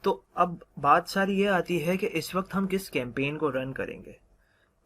तो अब बात सारी ये आती है कि इस वक्त हम किस कैंपेन को रन करेंगे।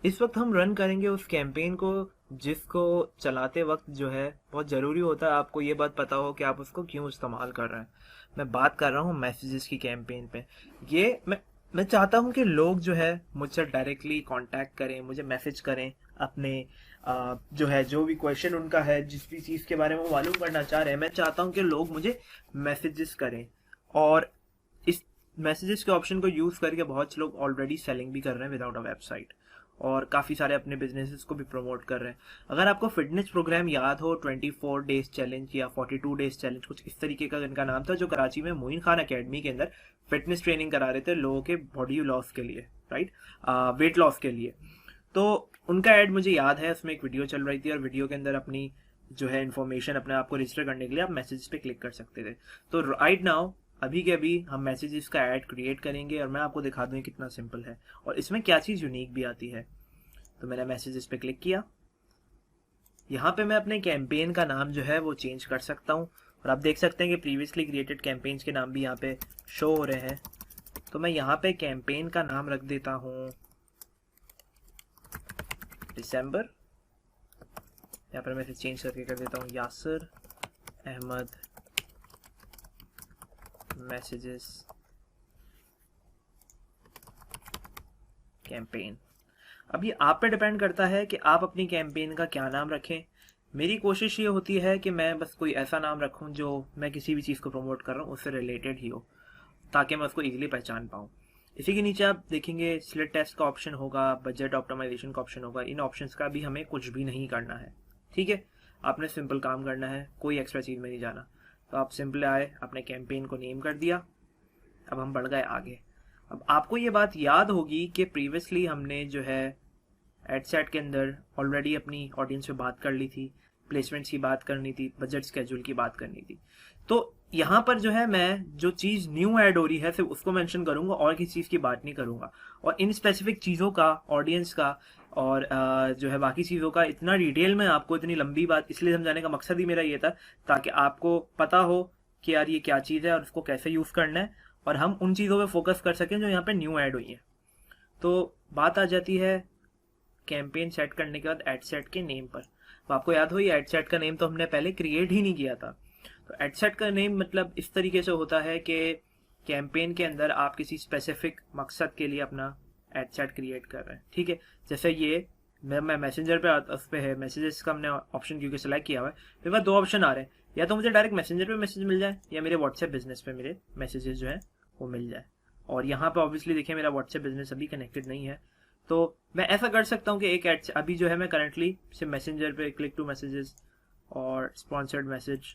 इस वक्त हम रन करेंगे उस कैंपेन को जिसको चलाते वक्त जो है बहुत ज़रूरी होता है आपको ये बात पता हो कि आप उसको क्यों इस्तेमाल कर रहे हैं। मैं बात कर रहा हूँ मैसेजेस की कैंपेन पे। ये मैं चाहता हूँ कि लोग जो है मुझसे डायरेक्टली कांटेक्ट करें, मुझे मैसेज करें अपने जो है जो भी क्वेश्चन उनका है, जिस भी चीज़ के बारे में वो मालूम करना चाह रहे हैं, मैं चाहता हूँ कि लोग मुझे मैसेजेस करें। और इस मैसेजेस के ऑप्शन को यूज़ करके बहुत से लोग ऑलरेडी सेलिंग भी कर रहे हैं विदाउट अ वेबसाइट, और काफ़ी सारे अपने बिजनेसेस को भी प्रमोट कर रहे हैं। अगर आपको फिटनेस प्रोग्राम याद हो 24 डेज चैलेंज या 42 डेज चैलेंज, कुछ इस तरीके का इनका नाम था, जो कराची में मोइन खान अकेडमी के अंदर फिटनेस ट्रेनिंग करा रहे थे लोगों के बॉडी लॉस के लिए, राइट, वेट लॉस के लिए। तो उनका ऐड मुझे याद है, उसमें एक वीडियो चल रही थी और वीडियो के अंदर अपनी जो है इन्फॉर्मेशन अपने आप को रजिस्टर करने के लिए आप मैसेज पे क्लिक कर सकते थे। तो राइट नाउ अभी के अभी हम मैसेजेस का ऐड क्रिएट करेंगे और मैं आपको दिखा दूँ कितना सिंपल है और इसमें क्या चीज़ यूनिक भी आती है। तो मैंने मैसेजेस पे क्लिक किया। यहाँ पे मैं अपने कैंपेन का नाम जो है वो चेंज कर सकता हूँ और आप देख सकते हैं कि प्रीवियसली क्रिएटेड कैंपेन्स के नाम भी यहाँ पे शो हो रहे हैं। तो मैं यहाँ पे कैंपेन का नाम रख देता हूँ दिसंबर। यहाँ पर मैं इसे चेंज करके कर देता हूँ यासिर अहमद मैसेजेस कैंपेन। अब ये आप पे डिपेंड करता है कि आप अपनी कैंपेन का क्या नाम रखें। मेरी कोशिश ये होती है कि मैं बस कोई ऐसा नाम रखूं जो मैं किसी भी चीज़ को प्रमोट कर रहा हूँ उससे रिलेटेड ही हो, ताकि मैं उसको इजीली पहचान पाऊँ। इसी के नीचे आप देखेंगे स्लिट टेस्ट का ऑप्शन होगा, बजट ऑप्टिमाइजेशन का ऑप्शन होगा। इन ऑप्शंस का भी हमें कुछ भी नहीं करना है, ठीक है। आपने सिंपल काम करना है, कोई एक्स्ट्रा चीज़ में नहीं जाना। तो आप सिंपल आए, अपने कैंपेन को नेम कर दिया। अब हम बढ़ गए आगे। अब आपको ये बात याद होगी कि प्रीवियसली हमने जो है एडसेट के अंदर ऑलरेडी अपनी ऑडियंस से बात कर ली थी, प्लेसमेंट्स की बात करनी थी, बजट स्केड्यूल की बात करनी थी। तो यहाँ पर जो है मैं जो चीज़ न्यू ऐड हो रही है सिर्फ उसको मेंशन करूंगा और किसी चीज़ की बात नहीं करूंगा। और इन स्पेसिफिक चीज़ों का, ऑडियंस का और जो है बाकी चीज़ों का इतना डिटेल में आपको इतनी लंबी बात इसलिए समझाने का मकसद ही मेरा ये था ताकि आपको पता हो कि यार ये क्या चीज़ है और उसको कैसे यूज़ करना है और हम उन चीज़ों पे फोकस कर सकें जो यहाँ पे न्यू ऐड हुई है। तो बात आ जाती है कैंपेन सेट करने के बाद एड सेट के नेम पर। तो आपको याद हो ये एड सेट का नेम तो हमने पहले क्रिएट ही नहीं किया था। तो एड सेट का नेम मतलब इस तरीके से होता है कि कैंपेन के अंदर आप किसी स्पेसिफिक मकसद के लिए अपना एड सेट क्रिएट कर रहे हैं, ठीक है। जैसे ये मैं मैसेंजर पे उस पे है, मैसेजेस का हमने ऑप्शन क्योंकि सेलेक्ट किया हुआ है, मेरे पास दो ऑप्शन आ रहे हैं, या तो मुझे डायरेक्ट मैसेंजर पे मैसेज मिल जाए या मेरे व्हाट्सएप बिजनेस पे मेरे मैसेजेस जो है वो मिल जाए। और यहाँ पे ऑब्वियसली देखिए मेरा व्हाट्सएप बिजनेस अभी कनेक्टेड नहीं है, तो मैं ऐसा कर सकता हूँ कि एक एड अभी जो है मैं करंटली सिर्फ मैसेंजर पे क्लिक टू मैसेजेस और स्पॉन्सर्ड मैसेज,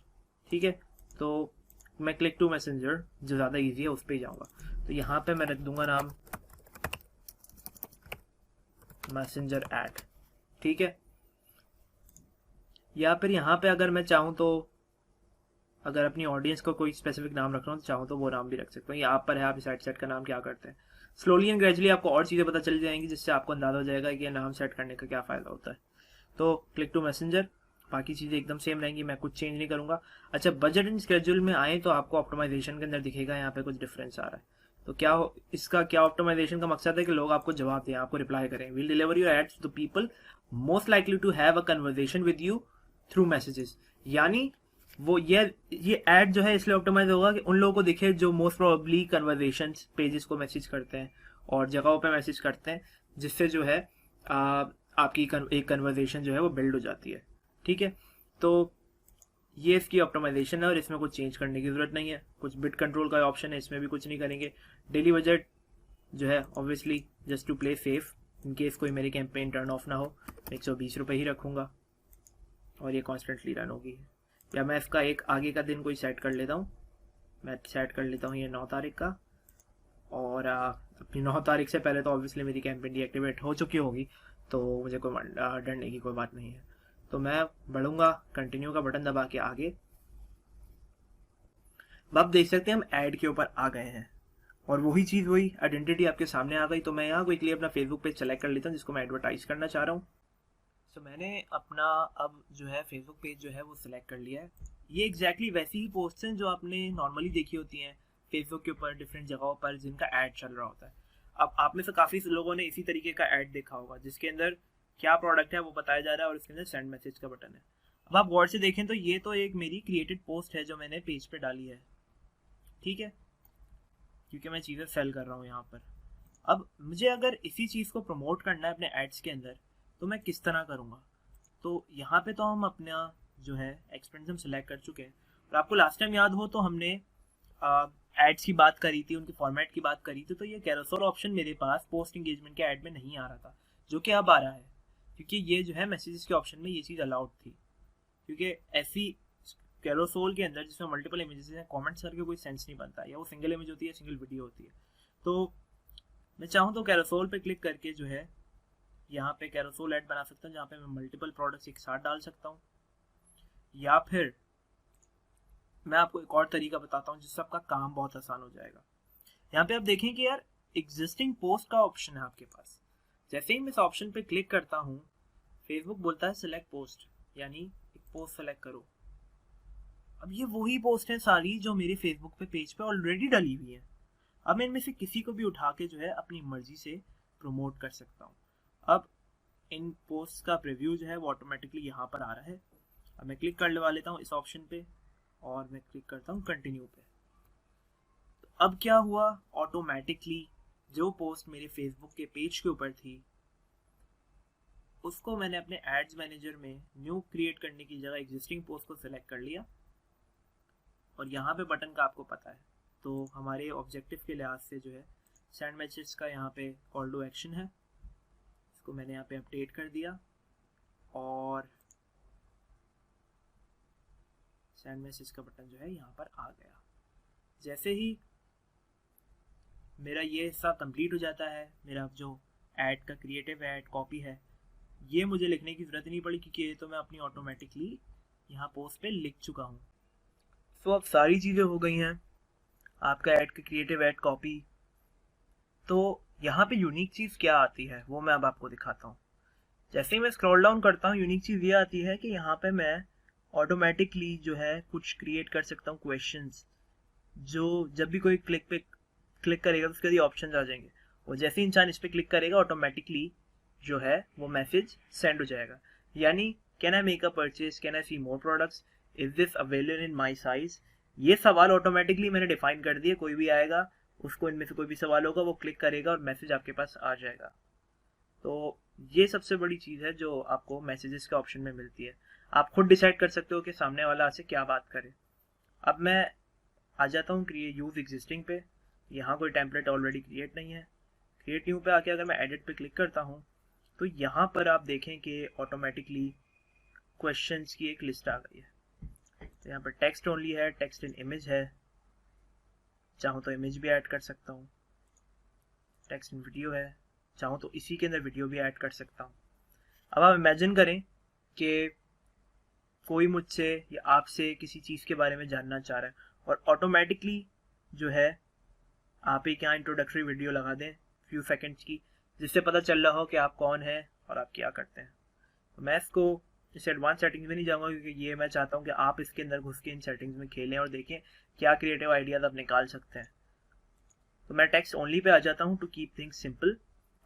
ठीक है। तो मैं क्लिक टू मैसेंजर जो ज़्यादा इजी है उस पर ही जाऊँगा। तो यहाँ पे मैं रख दूंगा नाम मैसेंजर ऐड, ठीक है। या फिर यहाँ पे अगर मैं चाहूँ तो अगर अपनी ऑडियंस को कोई स्पेसिफिक नाम रखना हो तो चाहूँ तो वो नाम भी रख सकता हूँ। ये आप पर है, आप इस सेट का नाम क्या करते हैं। स्लोली एंड ग्रेजुअली आपको और चीज़ें पता चल जाएंगी जिससे आपको अंदाजा हो जाएगा कि नाम सेट करने का क्या फ़ायदा होता है। तो क्लिक टू मैसेंजर, बाकी चीज़ें एकदम सेम रहेंगी, मैं कुछ चेंज नहीं करूँगा। अच्छा, बजट एंड स्केड्यूल में आए तो आपको ऑप्टिमाइजेशन के अंदर दिखेगा यहाँ पे कुछ डिफरेंस आ रहा है। तो क्या हो इसका क्या ऑप्टिमाइजेशन का मकसद है कि लोग आपको जवाब दें, आपको रिप्लाई करें। Will deliver your ads to people most likely to have a conversation with you through messages. यानी वो ये ऐड जो है इसलिए ऑप्टिमाइज होगा कि उन लोगों को दिखे जो मोस्ट प्रोबेबली कन्वर्सेशन पेजेस को मैसेज करते हैं और जगहों पे मैसेज करते हैं, जिससे जो है आपकी एक कन्वर्सेशन जो है वो बिल्ड हो जाती है, ठीक है। तो ये इसकी ऑप्टिमाइजेशन है और इसमें कुछ चेंज करने की ज़रूरत नहीं है। कुछ बिट कंट्रोल का ऑप्शन है, इसमें भी कुछ नहीं करेंगे। डेली बजट जो है obviously just to play safe in case कोई मेरी कैंपेन टर्न ऑफ ना हो, 120 रुपये ही रखूँगा और ये कॉन्स्टेंटली रन होगी। या मैं इसका एक आगे का दिन कोई सेट कर लेता हूँ, मैं सेट कर लेता हूँ ये 9 तारीख का, और अपनी 9 तारीख से पहले तो ऑब्वियसली मेरी कैंपेन डीएक्टिवेट हो चुकी होगी, तो मुझे कोई डरने की कोई बात नहीं है। तो मैं बढ़ूंगा, कंटिन्यू का बटन दबा के आगे। अब आप देख सकते हैं हम ऐड के ऊपर आ गए हैं और वही चीज़ वही आइडेंटिटी आपके सामने आ गई। तो मैं यहाँ क्विकली अपना फेसबुक पेज सेलेक्ट कर लेता हूँ जिसको मैं एडवर्टाइज करना चाह रहा हूँ। तो मैंने अपना अब जो है फेसबुक पेज जो है वो सिलेक्ट कर लिया है। ये एग्जैक्टली वैसी ही पोस्ट हैं जो आपने नॉर्मली देखी होती हैं फेसबुक के ऊपर डिफरेंट जगहों पर जिनका ऐड चल रहा होता है। अब आप में से काफ़ी लोगों ने इसी तरीके का ऐड देखा होगा जिसके अंदर क्या प्रोडक्ट है वो बताया जा रहा है और इसके अंदर सेंड मैसेज का बटन है। अब आप गौर से देखें तो ये तो एक मेरी क्रिएटेड पोस्ट है जो मैंने पेज पे डाली है, ठीक है, क्योंकि मैं चीज़ें सेल कर रहा हूँ यहाँ पर। अब मुझे अगर इसी चीज़ को प्रमोट करना है अपने एड्स के अंदर तो मैं किस तरह करूँगा? तो यहाँ पे तो हम अपना जो है एक्सपेंस हम सिलेक्ट कर चुके हैं। और आपको लास्ट टाइम याद हो तो हमने एड्स की बात करी थी, उनके फॉर्मेट की बात करी थी, तो ये कैरोसेल ऑप्शन मेरे पास पोस्ट इंगेजमेंट के ऐड में नहीं आ रहा था, जो कि अब आ रहा है, क्योंकि ये जो है मैसेजेस के ऑप्शन में ये चीज़ अलाउड थी। क्योंकि ऐसी कैरोसेल के अंदर जिसमें मल्टीपल इमेजेस हैं, कमेंट्स करके कोई सेंस नहीं बनता, या वो सिंगल इमेज होती है, सिंगल वीडियो होती है। तो मैं चाहूँ तो कैरोसेल पे क्लिक करके जो है यहाँ पे कैरोसेल ऐड बना सकता हूँ, जहाँ पे मैं मल्टीपल प्रोडक्ट्स एक साथ डाल सकता हूँ। या फिर मैं आपको एक और तरीका बताता हूँ जिससे आपका काम बहुत आसान हो जाएगा। यहाँ पे आप देखें कि यार एग्जिस्टिंग पोस्ट का ऑप्शन है आपके पास। जैसे ही मैं इस ऑप्शन पे क्लिक करता हूँ, फेसबुक बोलता है सिलेक्ट पोस्ट, यानी एक पोस्ट सेलेक्ट करो। अब ये वही पोस्ट है सारी जो मेरे फेसबुक पे पेज पे ऑलरेडी डली हुई है। अब मैं इनमें से किसी को भी उठा के जो है अपनी मर्जी से प्रमोट कर सकता हूँ। अब इन पोस्ट का प्रीव्यू जो है वो ऑटोमेटिकली यहाँ पर आ रहा है। अब मैं क्लिक करने वाला हूँ इस ऑप्शन पे और मैं क्लिक करता हूँ कंटिन्यू पे। तो अब क्या हुआ, ऑटोमेटिकली जो पोस्ट मेरे फेसबुक के पेज के ऊपर थी उसको मैंने अपने एड्स मैनेजर में न्यू क्रिएट करने की जगह एग्जिस्टिंग पोस्ट को सिलेक्ट कर लिया। और यहाँ पे बटन का आपको पता है, तो हमारे ऑब्जेक्टिव के लिहाज से जो है सेंड मैसेज का यहाँ पे कॉल टू एक्शन है, इसको मैंने यहाँ पे अपडेट कर दिया और सेंड मैसेज का बटन जो है यहाँ पर आ गया। जैसे ही मेरा ये हिस्सा कंप्लीट हो जाता है, मेरा जो ऐड का क्रिएटिव ऐड कॉपी है ये मुझे लिखने की ज़रूरत नहीं पड़ी, क्योंकि ये तो मैं अपनी ऑटोमेटिकली यहाँ पोस्ट पे लिख चुका हूँ। तो अब सारी चीज़ें हो गई हैं, आपका ऐड का क्रिएटिव ऐड कॉपी। तो यहाँ पे यूनिक चीज़ क्या आती है वो मैं अब आपको दिखाता हूँ। जैसे ही मैं स्क्रॉल डाउन करता हूँ, यूनिक चीज़ ये आती है कि यहाँ पे मैं ऑटोमेटिकली जो है कुछ क्रिएट कर सकता हूँ क्वेश्चंस, जो जब भी कोई क्लिक करेगा तो उसके लिए ऑप्शन आ जाएंगे, और जैसे ही इंसान इस पर क्लिक करेगा ऑटोमेटिकली जो है वो मैसेज सेंड हो जाएगा। यानी can I make a purchase, can I see more products, is this available in my size, ये सवाल ऑटोमेटिकली मैंने डिफाइन कर दिए। कोई भी आएगा उसको इनमें से कोई भी सवाल होगा वो क्लिक करेगा और मैसेज आपके पास आ जाएगा। तो ये सबसे बड़ी चीज़ है जो आपको मैसेजेस के ऑप्शन में मिलती है। आप खुद डिसाइड कर सकते हो कि सामने वाला आपसे क्या बात करे। अब मैं आ जाता हूँ यूज एग्जिस्टिंग पे। यहाँ कोई टेम्पलेट ऑलरेडी क्रिएट नहीं है। क्रिएट न्यू पे आके अगर मैं एडिट पे क्लिक करता हूँ तो यहाँ पर आप देखें कि ऑटोमेटिकली क्वेश्चंस की एक लिस्ट आ गई है। तो यहाँ पर टेक्स्ट ओनली है, टेक्स्ट इन इमेज है, चाहूँ तो इमेज भी ऐड कर सकता हूँ, टेक्स्ट इन वीडियो है, चाहूँ तो इसी के अंदर वीडियो भी ऐड कर सकता हूँ। अब आप इमेजिन करें कि कोई मुझसे या आपसे किसी चीज़ के बारे में जानना चाह रहा है और ऑटोमेटिकली जो है आप एक यहाँ इंट्रोडक्टरी वीडियो लगा दें फ्यू सेकंड्स की, जिससे पता चल रहा हो कि आप कौन है और आप क्या करते हैं। तो मैं इसको इस एडवांस सेटिंग्स में नहीं जाऊँगा, क्योंकि ये मैं चाहता हूँ कि आप इसके अंदर घुस के इन सेटिंग्स में खेलें और देखें क्या क्रिएटिव आइडियाज़ आप निकाल सकते हैं। तो मैं टेक्स्ट ओनली पे आ जाता हूँ टू कीप थिंग्स सिंपल,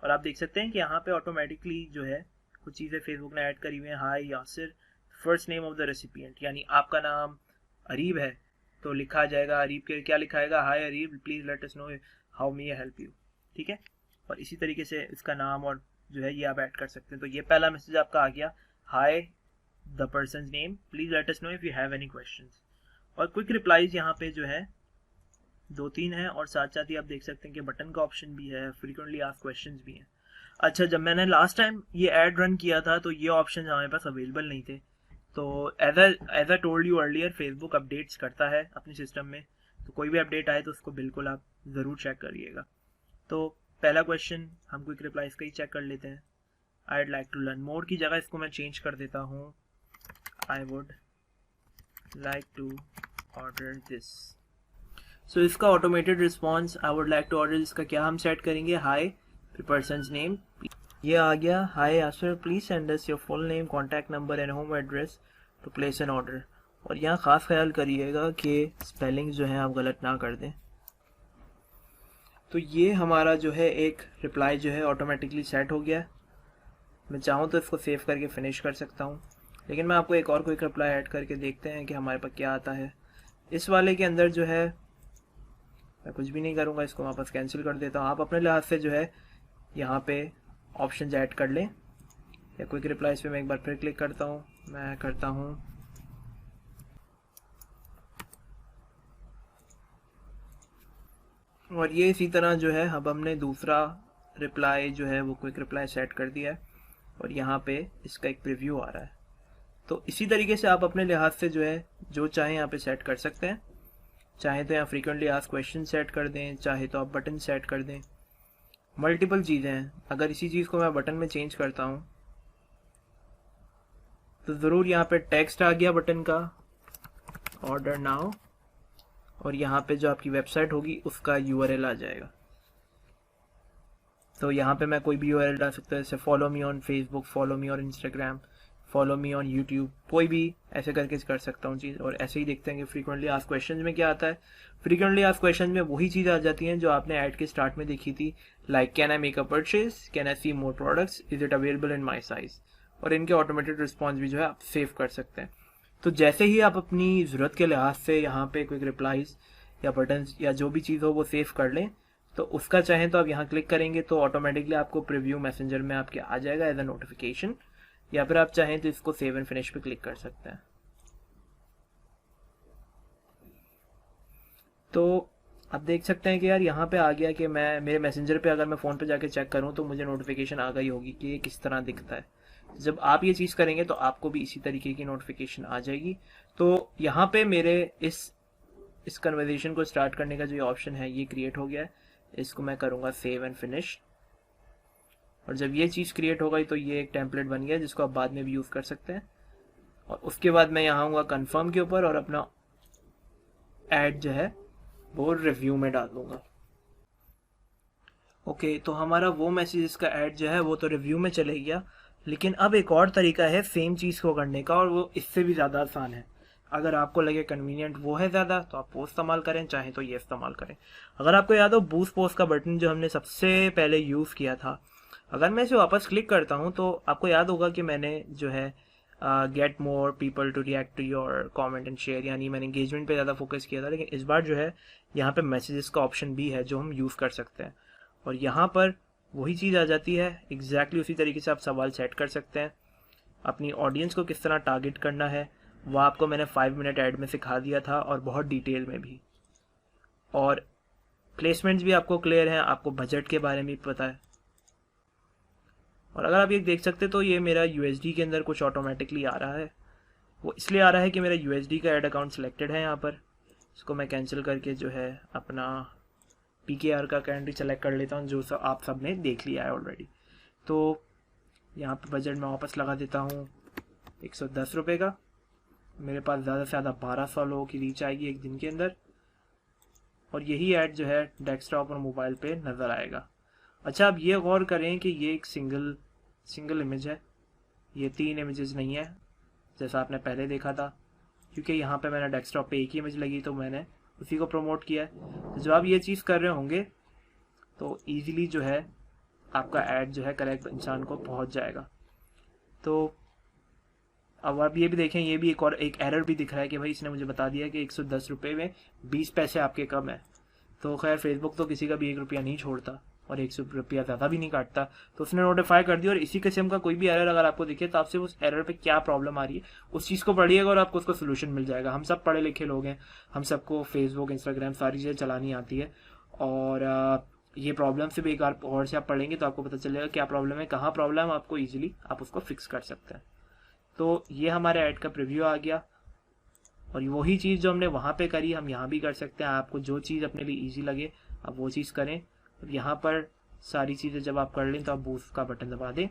और आप देख सकते हैं कि यहाँ पे ऑटोमेटिकली जो है कुछ चीज़ें फेसबुक ने ऐड करी हुई हैं। Hi Yasir, first name of the recipient, यानी आपका नाम अरीब है तो लिखा जाएगा अरीब के क्या लिखाएगा, hi Areeb please let us know how may I help you, ठीक है। और इसी तरीके से इसका नाम और जो है ये आप ऐड कर सकते हैं। तो ये पहला मैसेज आपका आ गया, hi the person name please let us know if you have any questions. और क्विक रिप्लाईज यहाँ पे जो है 2-3 है, और साथ साथ ही आप देख सकते हैं कि बटन का ऑप्शन भी है, फ्रीक्वेंटली आस्क्ड क्वेश्चंस भी हैं। अच्छा, जब मैंने लास्ट टाइम ये ऐड रन किया था तो ये ऑप्शन हमारे पास अवेलेबल नहीं थे। तो as I told you earlier, Facebook updates करता है अपने सिस्टम में, तो कोई भी अपडेट आए तो उसको बिल्कुल आप ज़रूर चेक करिएगा। तो पहला क्वेश्चन हम क्विक रिप्लाईज का ही चेक कर लेते हैं। I would like to learn more की जगह इसको मैं चेंज कर देता हूँ, I would like to order this. So इसका automated response I would like to order, इसका क्या हम सेट करेंगे, हाय फिर पर्सन नेम, ये आ गया, hi Yasir please send us your full name, contact number and home address to place an order. और यहाँ ख़ास ख्याल करिएगा कि स्पेलिंग जो है आप गलत ना कर दें, तो ये हमारा जो है एक रिप्लाई जो है ऑटोमेटिकली सेट हो गया है। मैं चाहूँ तो इसको सेव करके फिनिश कर सकता हूँ, लेकिन मैं आपको एक और क्विक रिप्लाई ऐड करके देखते हैं कि हमारे पास क्या आता है। इस वाले के अंदर जो है मैं कुछ भी नहीं करूँगा, इसको वापस कैंसिल कर देता हूँ। आप अपने लिहाज से जो है यहाँ पे ऑप्शन ऐड कर लें, या क्विक रिप्लाईज पे मैं एक बार फिर क्लिक करता हूँ, मैं करता हूँ और ये इसी तरह जो है अब हमने दूसरा रिप्लाई जो है वो क्विक रिप्लाई सेट कर दिया है और यहाँ पे इसका एक प्रीव्यू आ रहा है। तो इसी तरीके से आप अपने लिहाज से जो है जो चाहें यहाँ पे सेट कर सकते हैं। चाहे तो यहाँ फ्रीक्वेंटली आस्क्ड क्वेश्चन सेट कर दें, चाहे तो आप बटन सेट कर दें, मल्टीपल चीज़ें हैं। अगर इसी चीज़ को मैं बटन में चेंज करता हूँ तो ज़रूर यहाँ पे टेक्स्ट आ गया बटन का, ऑर्डर नाउ, और यहाँ पे जो आपकी वेबसाइट होगी उसका URL आ जाएगा। तो यहाँ पे मैं कोई भी URL डाल सकता हूँ, जैसे follow me on Facebook, follow me on Instagram, follow me on YouTube, कोई भी ऐसे करके कर सकता हूँ चीज़। और ऐसे ही देखते हैं कि फ्रीक्वेंटली आस्क्ड क्वेश्चन में क्या आता है। फ्रीक्वेंटली आस्क्ड क्वेश्चन में वही चीज़ आ जाती है जो आपने ऐड के स्टार्ट में देखी थी, like can I make a purchase, can I see more products, is it available in my size. और इनके ऑटोमेटेड रिस्पॉन्स भी जो है आप सेव कर सकते हैं। तो जैसे ही आप अपनी ज़रूरत के लिहाज से यहाँ पे क्विक रिप्लाईज या बटन्स या जो भी चीज़ हो वो सेव कर लें, तो उसका चाहें तो आप यहाँ क्लिक करेंगे तो ऑटोमेटिकली आपको प्रीव्यू मैसेंजर में आपके आ जाएगा एज अ नोटिफिकेशन, या फिर आप चाहें तो इसको सेव एंड फिनिश पे क्लिक कर सकते हैं। तो आप देख सकते हैं कि यार यहाँ पे आ गया कि मैं मेरे मैसेंजर पे अगर मैं फ़ोन पे जाके चेक करूँ तो मुझे नोटिफिकेशन आ गई होगी कि ये किस तरह दिखता है। जब आप ये चीज़ करेंगे तो आपको भी इसी तरीके की नोटिफिकेशन आ जाएगी। तो यहाँ पे मेरे इस कन्वर्सेशन को स्टार्ट करने का जो ऑप्शन है ये क्रिएट हो गया है। इसको मैं करूँगा सेव एंड फिनिश, और जब ये चीज़ क्रिएट हो गई तो ये एक टेम्पलेट बन गया जिसको आप बाद में भी यूज़ कर सकते हैं। और उसके बाद मैं यहाँ आऊँगा कन्फर्म के ऊपर और अपना ऐड जो है वो रिव्यू में डाल दूँगा। ओके, तो हमारा वो मैसेज का ऐड जो है वो तो रिव्यू में चले गया, लेकिन अब एक और तरीका है सेम चीज़ को करने का, और वो इससे भी ज़्यादा आसान है। अगर आपको लगे कन्वीनियंट वो है ज़्यादा तो आप वो इस्तेमाल करें, चाहे तो ये इस्तेमाल करें। अगर आपको याद हो बूस्ट पोस्ट का बटन जो हमने सबसे पहले यूज़ किया था, अगर मैं इसे वापस क्लिक करता हूँ तो आपको याद होगा कि मैंने जो है get more people to react to your comment and share, यानी मैंने एंगेजमेंट पे ज़्यादा फोकस किया था। लेकिन इस बार जो है यहाँ पे मैसेजेस का ऑप्शन भी है जो हम यूज़ कर सकते हैं, और यहाँ पर वही चीज़ आ जाती है। एग्जैक्टली उसी तरीके से आप सवाल सेट कर सकते हैं। अपनी ऑडियंस को किस तरह टारगेट करना है वह आपको मैंने 5 मिनट ऐड में सिखा दिया था, और बहुत डिटेल में भी। और प्लेसमेंट्स भी आपको क्लियर हैं, आपको बजट के बारे में भी पता है। और अगर आप ये देख सकते तो ये मेरा USD के अंदर कुछ ऑटोमेटिकली आ रहा है। वो इसलिए आ रहा है कि मेरा USD का ऐड अकाउंट सिलेक्टेड है यहाँ पर। इसको मैं कैंसिल करके जो है अपना PKR का कैंडी सेलेक्ट कर लेता हूँ, जो आप सब ने देख लिया है ऑलरेडी। तो यहाँ पे बजट में वापस लगा देता हूँ 110 रुपये का। मेरे पास ज़्यादा से ज़्यादा 1200 लोगों की रीच आएगी एक दिन के अंदर, और यही ऐड जो है डेस्कटॉप और मोबाइल पे नज़र आएगा। अच्छा, अब ये गौर करें कि ये एक सिंगल इमेज है, ये 3 इमेजेस नहीं है जैसा आपने पहले देखा था, क्योंकि यहाँ पे मैंने डेस्कटॉप पे एक ही इमेज लगी तो मैंने उसी को प्रमोट किया है। तो जब आप ये चीज़ कर रहे होंगे तो ईज़िली जो है आपका ऐड जो है करेक्ट इंसान को पहुँच जाएगा। तो अब आप ये भी देखें, ये भी एक एरर भी दिख रहा है कि भाई इसने मुझे बता दिया कि 110 रुपये में 20 पैसे आपके कम है। तो खैर फेसबुक तो किसी का भी 1 रुपया नहीं छोड़ता और 100 रुपया ज़्यादा भी नहीं काटता, तो उसने नोटिफाई कर दिया। और इसी किस्म का कोई भी एरर अगर आपको दिखे तो आपसे उस एरर पे क्या प्रॉब्लम आ रही है उस चीज़ को पढ़िएगा और आपको उसका सोल्यूशन मिल जाएगा। हम सब पढ़े लिखे लोग हैं, हम सबको फेसबुक इंस्टाग्राम सारी चीज़ें चलानी आती है, और ये प्रॉब्लम से भी एक बार और से आप पढ़ेंगे तो आपको पता चलेगा क्या प्रॉब्लम है, कहाँ प्रॉब्लम, आपको ईजिली आप उसको फिक्स कर सकते हैं। तो ये हमारे ऐड का प्रीव्यू आ गया, और वही चीज़ जो हमने वहाँ पे करी हम यहाँ भी कर सकते हैं। आपको जो चीज़ अपने लिए इजी लगे आप वो चीज़ करें। यहाँ पर सारी चीज़ें जब आप कर लें तो आप बूस्ट का बटन दबा दें